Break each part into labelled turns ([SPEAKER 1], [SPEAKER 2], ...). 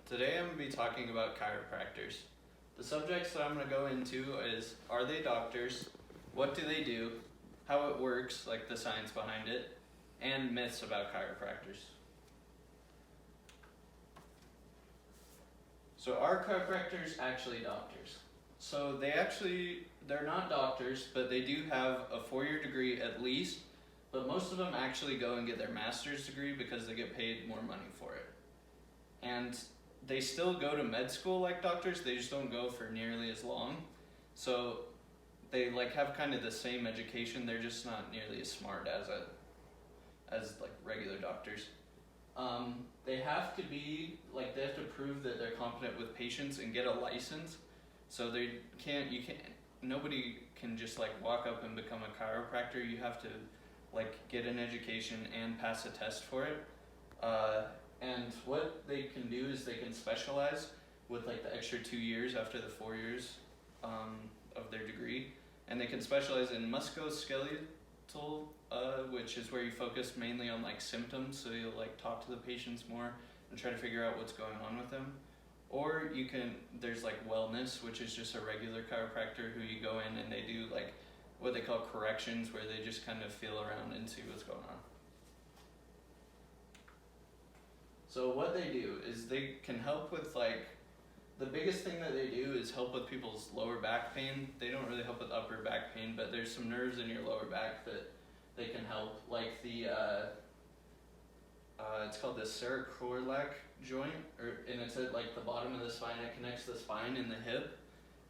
[SPEAKER 1] Today I'm going to be talking about chiropractors. The subjects that I'm going to go into is, are they doctors, what do they do, how it works, like the science behind it, and myths about chiropractors. So are chiropractors actually doctors? So they're not doctors, but they do have a 4-year degree at least, but most of them actually go and get their master's degree because they get paid more money for it. And they still go to med school like doctors, they just don't go for nearly as long. So they have kind of the same education, they're just not nearly as smart as regular doctors. They have to prove that they're competent with patients and get a license. So nobody can just walk up and become a chiropractor. You have to get an education and pass a test for it. And what they can do is they can specialize with the extra 2 years after the 4 years of their degree. And they can specialize in musculoskeletal, which is where you focus mainly on symptoms. So you'll talk to the patients more and try to figure out what's going on with them. Or there's wellness, which is just a regular chiropractor who you go in and they do what they call corrections, where they just kind of feel around and see what's going on. So what they do is they can help with the biggest thing that they do is help with people's lower back pain. They don't really help with upper back pain, but there's some nerves in your lower back that they can help, it's called the cervical joint, and it's at the bottom of the spine. It connects the spine and the hip,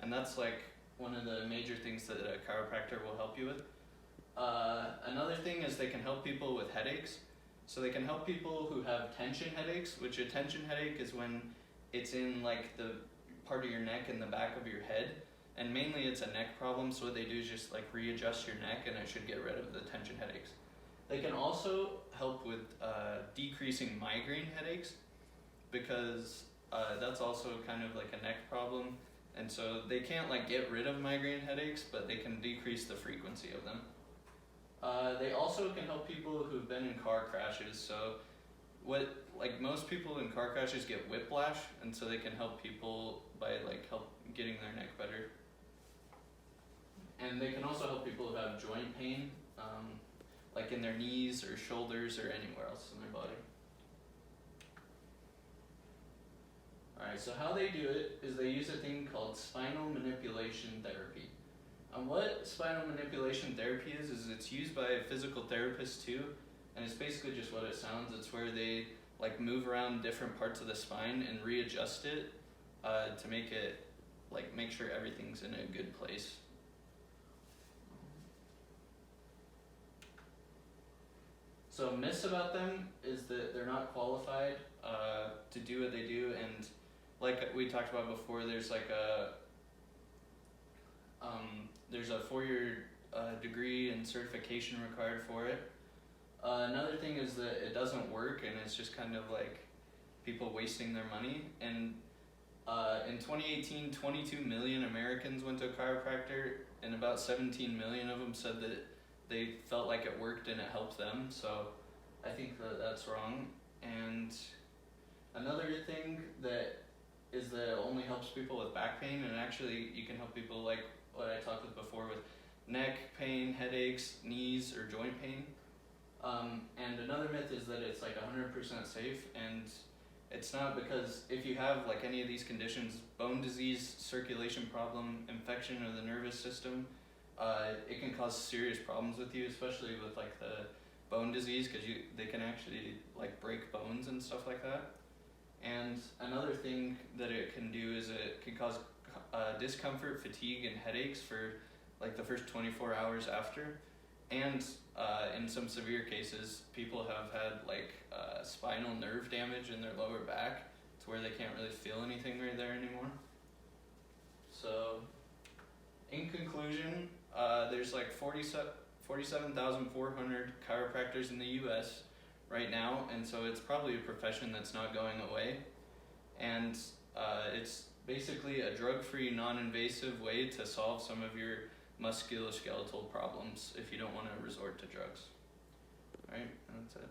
[SPEAKER 1] and that's one of the major things that a chiropractor will help you with. Another thing is they can help people with headaches. So they can help people who have tension headaches, which a tension headache is when it's in the part of your neck and the back of your head, and mainly it's a neck problem. So what they do is just readjust your neck, and it should get rid of the tension headaches. They can also help with decreasing migraine headaches, because that's also kind of a neck problem, and so they can't get rid of migraine headaches, but they can decrease the frequency of them. They also can help people who've been in car crashes. So most people in car crashes get whiplash, and so they can help people by help getting their neck better. And they can also help people who have joint pain, in their knees or shoulders or anywhere else in their body. Alright, so how they do it is they use a thing called spinal manipulation therapy. And what spinal manipulation therapy is it's used by physical therapists too, and it's basically just what it sounds. It's where they move around different parts of the spine and readjust it to make it make sure everything's in a good place. So myths about them is that they're not qualified to do what they do, and like we talked about before, there's there's a 4-year degree and certification required for it. Another thing is that it doesn't work, and it's just kind of people wasting their money. And in 2018, 22 million Americans went to a chiropractor, and about 17 million of them said that they felt like it worked and it helped them. So I think that that's wrong. And another thing that is that it only helps people with back pain, and actually you can help people what I talked with before with neck pain, headaches, knees, or joint pain. And another myth is that it's 100% safe, and it's not, because if you have any of these conditions, bone disease, circulation problem, infection of the nervous system, it can cause serious problems with you, especially with the bone disease, because they can actually break bones and stuff like that. And another thing that it can do is it can cause discomfort, fatigue, and headaches for the first 24 hours after. And in some severe cases, people have had spinal nerve damage in their lower back to where they can't really feel anything right there anymore. So in conclusion, there's 47,400 chiropractors in the US right now, and so it's probably a profession that's not going away. And it's basically a drug-free, non-invasive way to solve some of your musculoskeletal problems if you don't want to resort to drugs. All right, that's it.